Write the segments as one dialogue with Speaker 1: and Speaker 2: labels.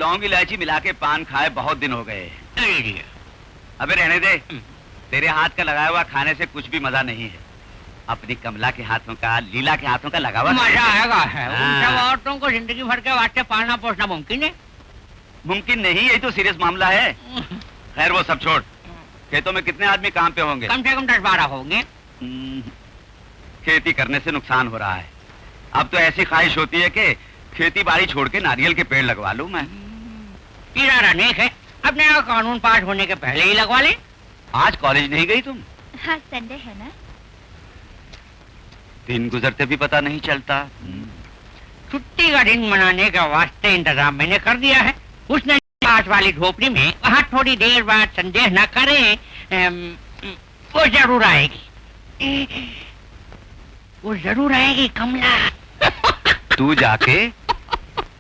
Speaker 1: लौंग इलायची मिला के पान खाए बहुत दिन हो गए। अबे रहने दे, तेरे हाथ का लगाया हुआ खाने से कुछ भी मजा नहीं है। अपनी कमला के हाथों का, लीला के हाथों का लगा हुआ
Speaker 2: मजा आएगा है। उन सब औरतों को जिंदगी भर के वास्ते पालना पोसना मुमकिन है?
Speaker 1: मुमकिन नहीं, यही तो सीरियस मामला है। खैर वो सब छोड़, खेतों में कितने आदमी काम पे होंगे?
Speaker 2: कम से कम 10-12 होंगे।
Speaker 1: खेती करने से नुकसान हो रहा है। अब तो ऐसी ख्वाहिश होती है कि खेती बाड़ी छोड़ के नारियल के पेड़ लगवा लूं मैं।
Speaker 2: इरादा नेक है, अपने यहाँ कानून पास होने के पहले ही लगवा ले।
Speaker 1: आज कॉलेज नहीं गई तुम?
Speaker 3: हाँ, संडे है ना।
Speaker 1: दिन गुजरते भी पता नहीं चलता।
Speaker 2: छुट्टी का दिन मनाने का वास्ते इंतजाम मैंने कर दिया है। उसने पास वाली झोपड़ी में वहाँ थोड़ी देर बाद संदेह न करे, वो जरूर आएगी। वो जरूर आएगी कमला।
Speaker 1: तू जाके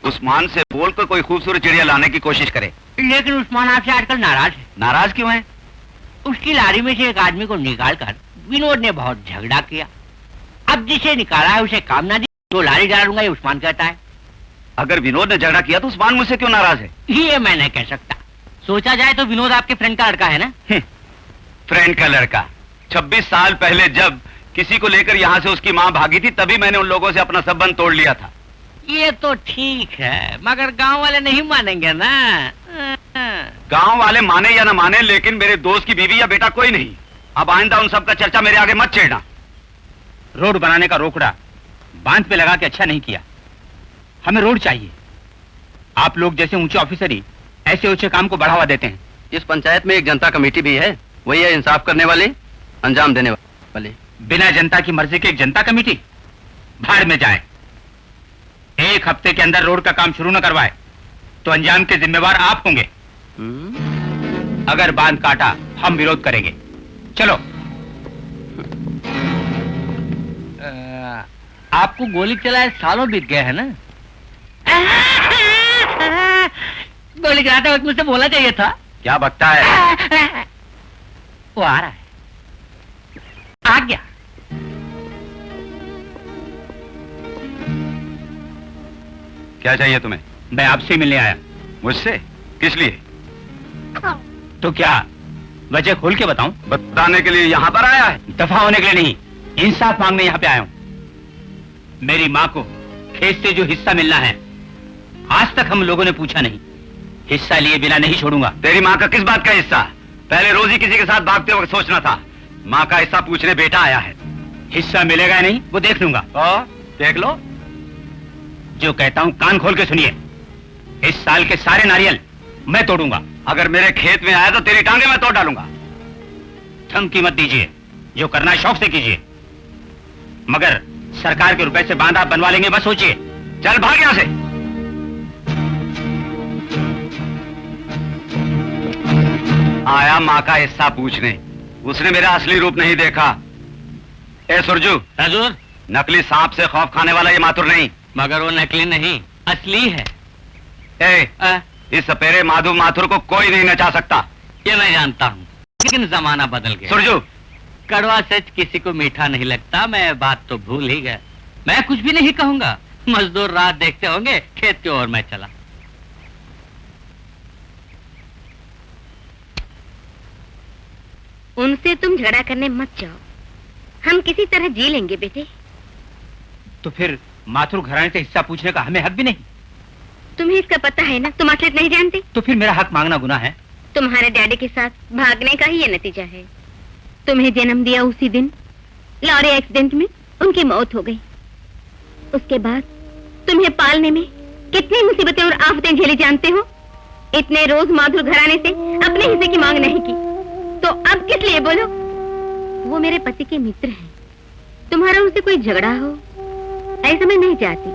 Speaker 1: उस्मान से बोल कर कोई खूबसूरत चिड़िया लाने की कोशिश करे।
Speaker 2: लेकिन उस्मान आपसे आजकल नाराज है।
Speaker 1: नाराज क्यों है?
Speaker 2: उसकी लारी में से एक आदमी को निकालकर विनोद ने बहुत झगड़ा किया। अब जिसे निकाला है उसे काम ना दी तो लारी डालूंगा, ये उस्मान कहता है।
Speaker 1: अगर विनोद ने झगड़ा किया तो उस्मान मुझसे क्यों नाराज है?
Speaker 2: ये मैं नहीं कह सकता। सोचा जाए तो विनोद आपके फ्रेंड का लड़का है ना।
Speaker 1: फ्रेंड का लड़का? 26 साल पहले जब किसी को लेकर यहाँ से उसकी माँ भागी थी तभी मैंने उन लोगों से अपना संबंध तोड़ लिया था।
Speaker 2: ये तो ठीक है, मगर गांव वाले नहीं मानेंगे ना।
Speaker 1: गांव वाले माने या न माने, लेकिन मेरे दोस्त की बीवी या बेटा कोई नहीं। अब आइंदा उन सब का चर्चा मेरे आगे मत छेड़ना।
Speaker 4: रोड बनाने का रोकड़ा बांध पे लगा के अच्छा नहीं किया। हमें रोड चाहिए। आप लोग जैसे ऊंचे ऑफिसर ही ऐसे ऊंचे काम को बढ़ावा देते हैं।
Speaker 5: इस पंचायत में एक जनता कमेटी भी है, वही है इंसाफ करने वाले, अंजाम देने वाले।
Speaker 4: बिना जनता की मर्जी के एक जनता कमेटी भाड़ में जाए। 1 हफ्ते के अंदर रोड का काम शुरू न करवाए तो अंजाम के जिम्मेवार आप होंगे। अगर बांध काटा हम विरोध करेंगे। चलो।
Speaker 2: आपको गोली चलाए सालों बीत गए है ना। गोली चलाते वक्त मुझसे बोलना चाहिए था।
Speaker 1: क्या बकता है?
Speaker 2: वो आ रहा है। आ गया।
Speaker 1: क्या चाहिए तुम्हें?
Speaker 4: मैं आपसे मिलने आया।
Speaker 1: मुझसे? किस लिए?
Speaker 4: तो क्या वजह खोल के बताऊं?
Speaker 1: बताने के लिए यहाँ पर आया है?
Speaker 4: दफा होने के लिए नहीं, इंसाफ मांगने यहाँ पे आया हूं। मेरी माँ को खेत से जो हिस्सा मिलना है आज तक हम लोगों ने पूछा नहीं। हिस्सा लिए बिना नहीं छोड़ूंगा।
Speaker 1: तेरी माँ का किस बात का हिस्सा? पहले रोज ही किसी के साथ भागते वक्त सोचना था। माँ का हिस्सा पूछने बेटा आया है।
Speaker 4: हिस्सा मिलेगा नहीं वो देख लूंगा।
Speaker 1: देख लो।
Speaker 4: जो कहता हूं कान खोल के सुनिए। इस साल के सारे नारियल मैं तोड़ूंगा।
Speaker 1: अगर मेरे खेत में आया तो तेरी टांगे मैं तोड़ डालूंगा।
Speaker 4: धमकी मत दीजिए, जो करना है शौक से कीजिए, मगर सरकार के रुपए से बांध आप बनवा लेंगे बस सोचिए।
Speaker 1: चल भाग यहां से। आया माँ का हिस्सा पूछने, उसने मेरा असली रूप नहीं देखा। ए सुरजू,
Speaker 2: हजूर,
Speaker 1: नकली सांप से खौफ खाने वाला ये माथुर नहीं।
Speaker 2: मगर वो नकली नहीं असली है।
Speaker 1: इस सपेरे माधु माथुर को कोई नहीं नचा सकता।
Speaker 2: ये मैं जानता हूँ, लेकिन जमाना बदल गया।
Speaker 1: सुरजू,
Speaker 2: कड़वा सच किसी को मीठा नहीं लगता। मैं बात तो भूल ही गया। मैं कुछ भी नहीं कहूंगा। मजदूर रात देखते होंगे, खेत की ओर मैं चला।
Speaker 3: उनसे तुम झगड़ा करने मत जाओ, हम किसी तरह जी लेंगे बेटे।
Speaker 4: तो फिर माथुर घराने से हिस्सा पूछने का हमें हक भी नहीं?
Speaker 3: तुम्हें इसका पता है ना, तुम असलियत नहीं जानते।
Speaker 4: तो फिर मेरा हक मांगना गुनाह है?
Speaker 3: तुम्हारे डैडी के साथ भागने का ही ये नतीजा है। तुम्हें जन्म दिया उसी दिन लॉरी एक्सीडेंट में उनकी मौत हो गई। उसके बाद तुम्हें पालने में कितनी मुसीबतें और आफतें झेली जानते हो। इतने रोज माधुर घराने से अपने हिस्से की मांग नहीं की, तो अब किस लिए बोलो? वो मेरे पति के मित्र हैं। तुम्हारा उनसे कोई झगड़ा हो ऐसा मैं नहीं चाहती।